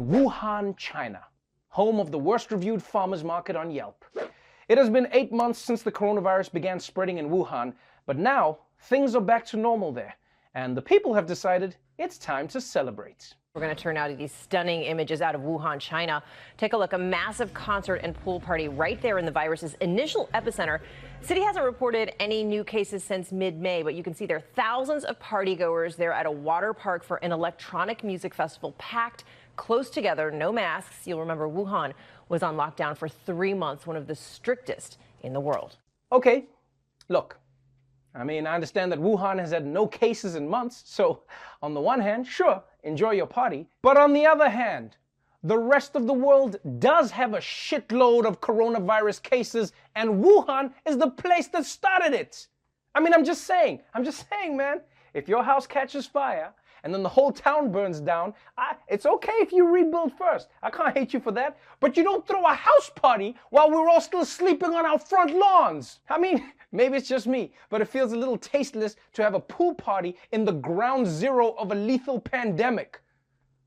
Wuhan, China, home of the worst reviewed farmers market on Yelp. It has been 8 months since the coronavirus began spreading in Wuhan, but now things are back to normal there, and the people have decided it's time to celebrate. We're going to turn now to these stunning images out of Wuhan, China. Take a look, a massive concert and pool party right there in the virus's initial epicenter. City hasn't reported any new cases since mid-May, but you can see there are thousands of partygoers there at a water park for an electronic music festival, packed close together, no masks. You'll remember Wuhan was on lockdown for 3 months, one of the strictest in the world. Okay, look. I understand that Wuhan has had no cases in months, so on the one hand, sure, enjoy your party. But on the other hand, the rest of the world does have a shitload of coronavirus cases, and Wuhan is the place that started it. I'm just saying, man, if your house catches fire and then the whole town burns down, it's okay if you rebuild first. I can't hate you for that. But you don't throw a house party while we're all still sleeping on our front lawns. Maybe it's just me, but it feels a little tasteless to have a pool party in the ground zero of a lethal pandemic.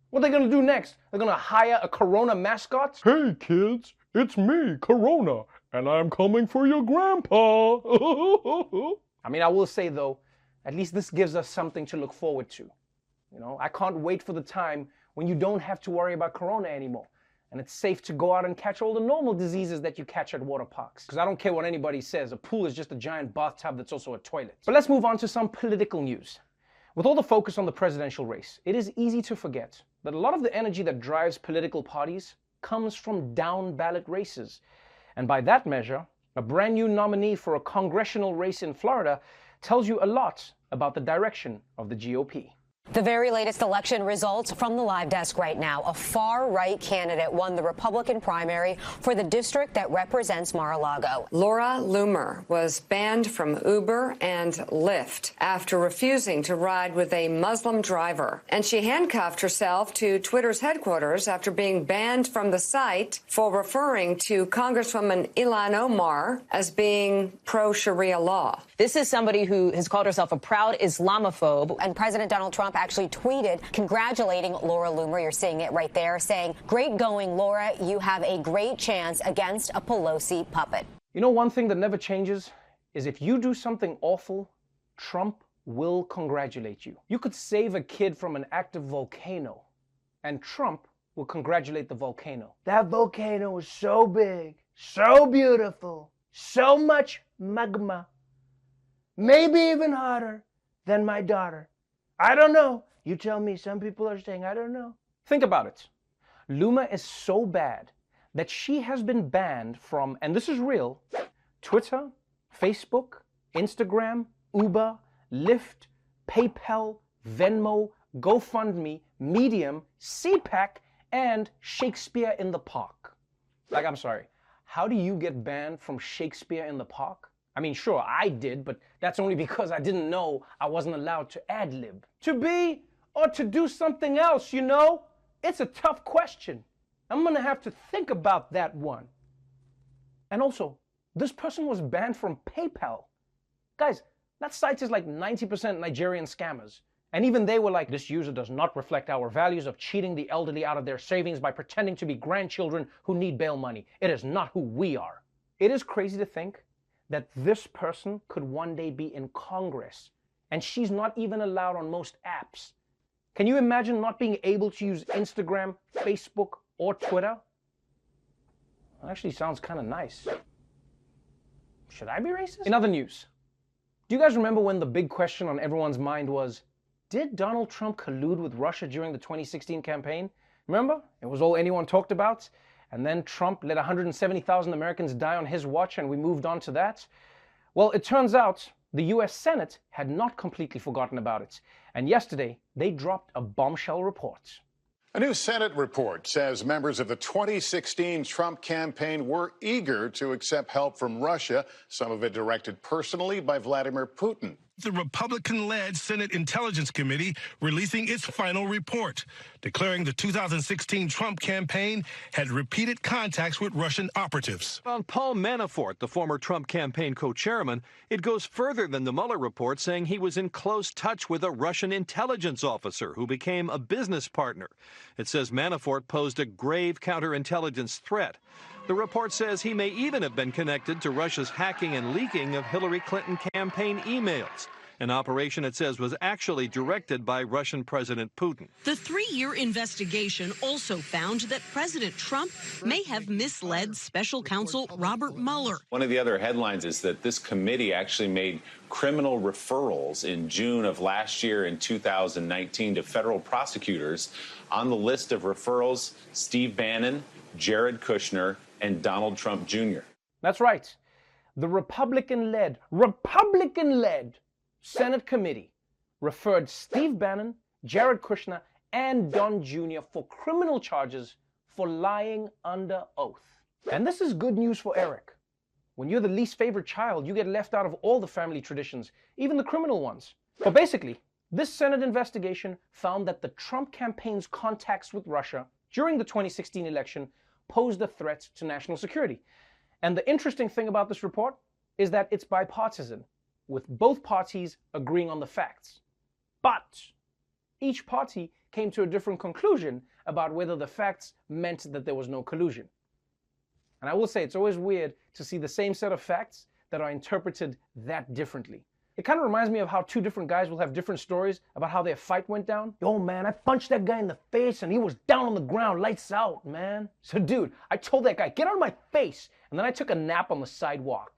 What are they gonna do next? They're gonna hire a Corona mascot? Hey kids, it's me, Corona, and I'm coming for your grandpa. I will say though, at least this gives us something to look forward to. I can't wait for the time when you don't have to worry about Corona anymore. And it's safe to go out and catch all the normal diseases that you catch at water parks. Because I don't care what anybody says, a pool is just a giant bathtub that's also a toilet. But let's move on to some political news. With all the focus on the presidential race, it is easy to forget that a lot of the energy that drives political parties comes from down-ballot races. And by that measure, a brand new nominee for a congressional race in Florida tells you a lot about the direction of the GOP. The very latest election results from the live desk right now. A far-right candidate won the Republican primary for the district that represents Mar-a-Lago. Laura Loomer was banned from Uber and Lyft after refusing to ride with a Muslim driver. And she handcuffed herself to Twitter's headquarters after being banned from the site for referring to Congresswoman Ilhan Omar as being pro-Sharia law. This is somebody who has called herself a proud Islamophobe. And President Donald Trump actually tweeted congratulating Laura Loomer. You're seeing it right there, saying, "Great going, Laura. You have a great chance against a Pelosi puppet." One thing that never changes is if you do something awful, Trump will congratulate you. You could save a kid from an active volcano, and Trump will congratulate the volcano. That volcano is so big, so beautiful, so much magma. Maybe even hotter than my daughter. I don't know. You tell me. Some people are saying, I don't know. Think about it. Loomer is so bad that she has been banned from, and this is real, Twitter, Facebook, Instagram, Uber, Lyft, PayPal, Venmo, GoFundMe, Medium, CPAC, and Shakespeare in the Park. I'm sorry. How do you get banned from Shakespeare in the Park? Sure, I did, but that's only because I didn't know I wasn't allowed to ad-lib. To be or to do something else, It's a tough question. I'm gonna have to think about that one. And also, this person was banned from PayPal. Guys, that site is like 90% Nigerian scammers. And even they were like, this user does not reflect our values of cheating the elderly out of their savings by pretending to be grandchildren who need bail money. It is not who we are. It is crazy to think that this person could one day be in Congress, and she's not even allowed on most apps. Can you imagine not being able to use Instagram, Facebook, or Twitter? That actually sounds kind of nice. Should I be racist? In other news, do you guys remember when the big question on everyone's mind was, did Donald Trump collude with Russia during the 2016 campaign? Remember? It was all anyone talked about. And then Trump let 170,000 Americans die on his watch, and we moved on to that. Well, it turns out the US Senate had not completely forgotten about it. And yesterday, they dropped a bombshell report. A new Senate report says members of the 2016 Trump campaign were eager to accept help from Russia, some of it directed personally by Vladimir Putin. The Republican-led Senate Intelligence Committee releasing its final report, declaring the 2016 Trump campaign had repeated contacts with Russian operatives. On Paul Manafort, the former Trump campaign co-chairman, it goes further than the Mueller report, saying he was in close touch with a Russian intelligence officer who became a business partner. It says Manafort posed a grave counterintelligence threat. The report says he may even have been connected to Russia's hacking and leaking of Hillary Clinton campaign emails, an operation it says was actually directed by Russian President Putin. The 3-year investigation also found that President Trump may have misled special counsel Robert Mueller. One of the other headlines is that this committee actually made criminal referrals in June of last year in 2019 to federal prosecutors. On the list of referrals, Steve Bannon, Jared Kushner, and Donald Trump Jr. That's right. The Republican-led Senate committee referred Steve Bannon, Jared Kushner, and Don Jr. for criminal charges for lying under oath. And this is good news for Eric. When you're the least favorite child, you get left out of all the family traditions, even the criminal ones. But basically, this Senate investigation found that the Trump campaign's contacts with Russia during the 2016 election posed a threat to national security. And the interesting thing about this report is that it's bipartisan, with both parties agreeing on the facts. But each party came to a different conclusion about whether the facts meant that there was no collusion. And I will say, it's always weird to see the same set of facts that are interpreted that differently. It kind of reminds me of how two different guys will have different stories about how their fight went down. Yo, man, I punched that guy in the face and he was down on the ground, lights out, man. So, dude, I told that guy, get out of my face. And then I took a nap on the sidewalk.